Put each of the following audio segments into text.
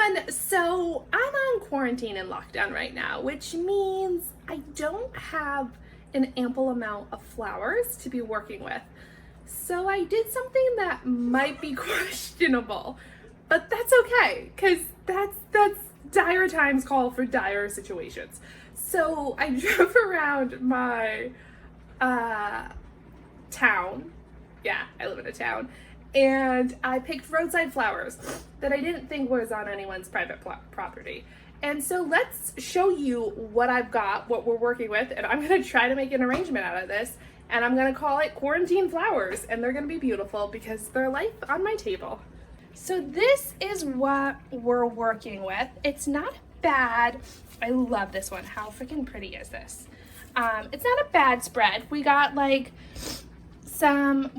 everyone. So I'm on quarantine and lockdown right now, which means I don't have an ample amount of flowers to be working with. So I did something that might be questionable, but that's okay, because that's dire times call for dire situations. So I drove around my town. Yeah, I live in a town. And I picked roadside flowers that I didn't think was on anyone's private property. And so let's show you what I've got, what we're working with, and I'm gonna try to make an arrangement out of this, and I'm gonna call it Quarantine Flowers, and they're gonna be beautiful because they're life on my table. So this is what we're working with. It's not bad. I love this one. How freaking pretty is this? It's not a bad spread. We got some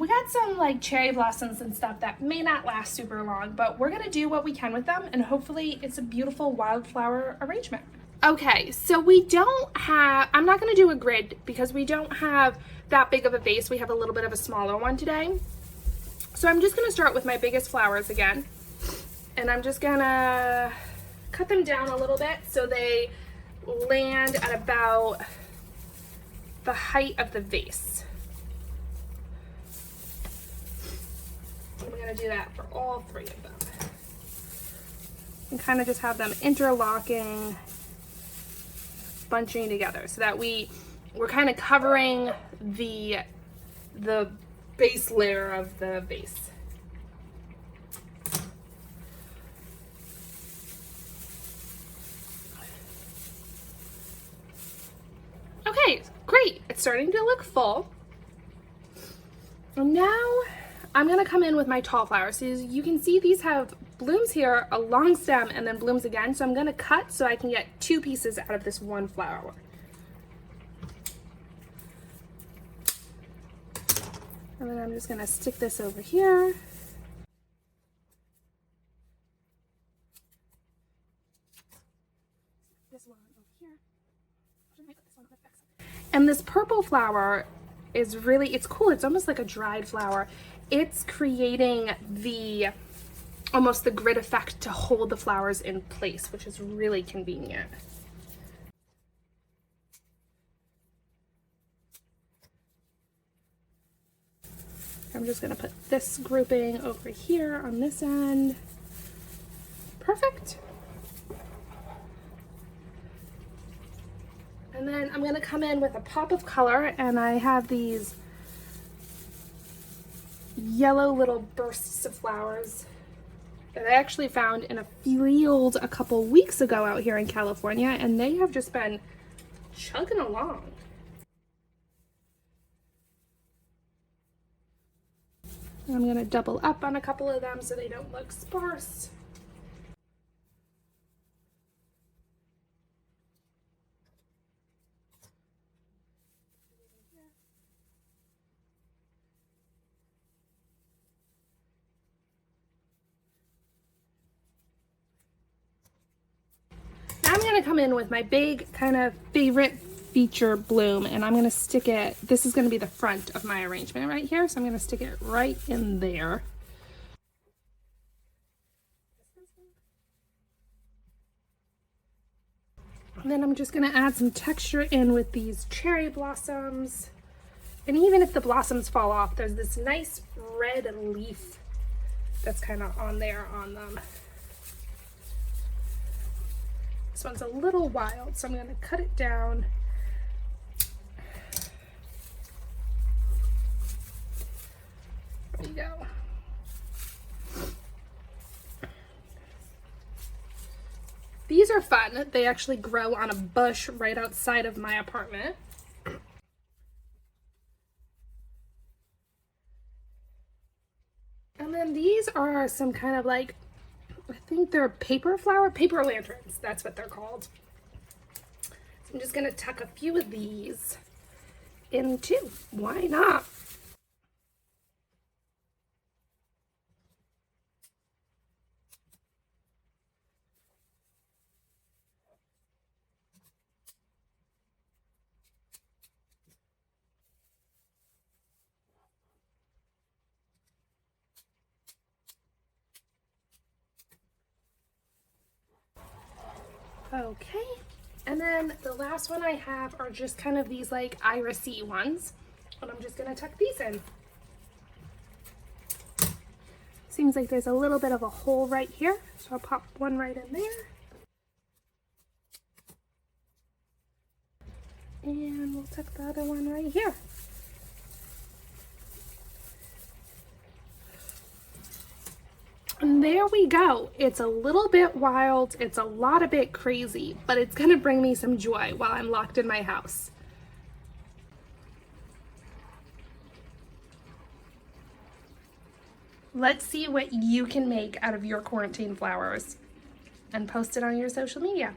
like cherry blossoms and stuff that may not last super long, but we're gonna do what we can with them, and hopefully it's a beautiful wildflower arrangement. Okay, so I'm not gonna do a grid because we don't have that big of a vase. We have a little bit of a smaller one today. So I'm just gonna start with my biggest flowers again, and I'm just gonna cut them down a little bit so they land at about the height of the vase. I'm gonna do that for all three of them. And kind of just have them interlocking, bunching together so that we're kind of covering the base layer of the vase. Okay, great. It's starting to look full. And now I'm gonna come in with my tall flowers. So you can see these have blooms here, a long stem, and then blooms again. So I'm gonna cut so I can get two pieces out of this one flower. And then I'm just gonna stick this over here. This one over here. And this purple flower is it's cool. It's almost like a dried flower. It's creating almost the grid effect to hold the flowers in place, which is really convenient. I'm just gonna put this grouping over here on this end. Perfect. And then I'm gonna come in with a pop of color, and I have these yellow little bursts of flowers that I actually found in a field a couple weeks ago out here in California, and they have just been chugging along. I'm going to double up on a couple of them so they don't look sparse. Now I'm going to come in with my big kind of favorite feature bloom, and I'm going to stick it, this is going to be the front of my arrangement right here, so I'm going to stick it right in there. And then I'm just going to add some texture in with these cherry blossoms, and even if the blossoms fall off, there's this nice red leaf that's kind of on there on them. This one's a little wild, so I'm going to cut it down. There you go. These are fun. They actually grow on a bush right outside of my apartment. And then these are some kind of like, I think they're paper lanterns. That's what they're called. So I'm just gonna tuck a few of these in too. Why not? Okay, and then the last one I have are just kind of these like irisy ones, and I'm just gonna tuck these in. Seems like there's a little bit of a hole right here, so I'll pop one right in there. And we'll tuck the other one right here. And there we go. It's a little bit wild, it's a bit crazy, but it's gonna bring me some joy while I'm locked in my house. Let's see what you can make out of your quarantine flowers and post it on your social media.